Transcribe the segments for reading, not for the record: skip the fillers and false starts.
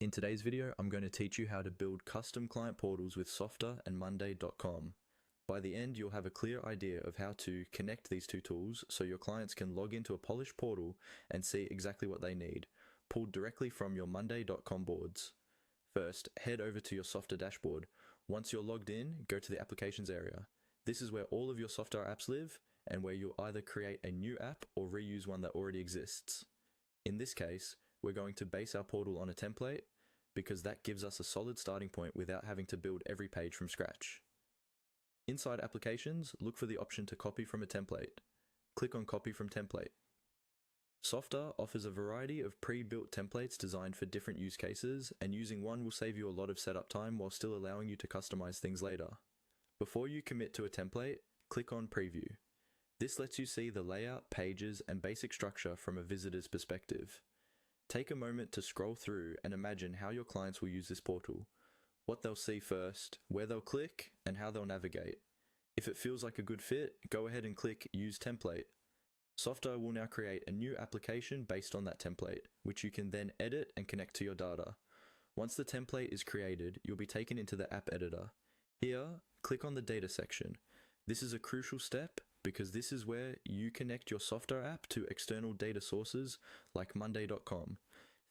In today's video, I'm going to teach you how to build custom client portals with Softr and Monday.com. By the end, you'll have a clear idea of how to connect these two tools so your clients can log into a polished portal and see exactly what they need, pulled directly from your Monday.com boards. First, head over to your Softr dashboard. Once you're logged in, go to the Applications area. This is where all of your Softr apps live and where you'll either create a new app or reuse one that already exists. In this case, we're going to base our portal on a template because that gives us a solid starting point without having to build every page from scratch. Inside Applications, look for the option to copy from a template. Click on Copy from Template. Softr offers a variety of pre-built templates designed for different use cases, and using one will save you a lot of setup time while still allowing you to customize things later. Before you commit to a template, click on Preview. This lets you see the layout, pages, and basic structure from a visitor's perspective. Take a moment to scroll through and imagine how your clients will use this portal, what they'll see first, where they'll click, and how they'll navigate. If it feels like a good fit, go ahead and click Use Template. Softr will now create a new application based on that template, which you can then edit and connect to your data. Once the template is created, you'll be taken into the app editor. Here, click on the Data section. This is a crucial step because this is where you connect your Softr app to external data sources like Monday.com.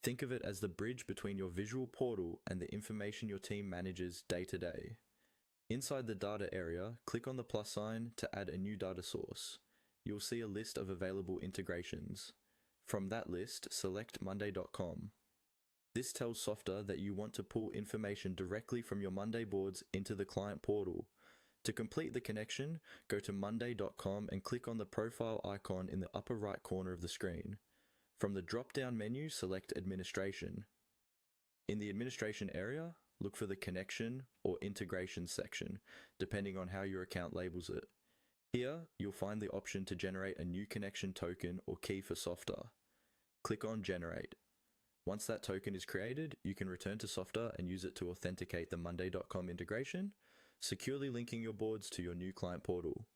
Think of it as the bridge between your visual portal and the information your team manages day to day. Inside the data area, click on the plus sign to add a new data source. You'll see a list of available integrations. From that list, select Monday.com. This tells Softr that you want to pull information directly from your Monday boards into the client portal. To complete the connection, go to Monday.com and click on the profile icon in the upper right corner of the screen. From the drop-down menu, select Administration. In the Administration area, look for the Connection or Integration section, depending on how your account labels it. Here, you'll find the option to generate a new connection token or key for Softr. Click on Generate. Once that token is created, you can return to Softr and use it to authenticate the Monday.com integration, securely linking your boards to your new client portal.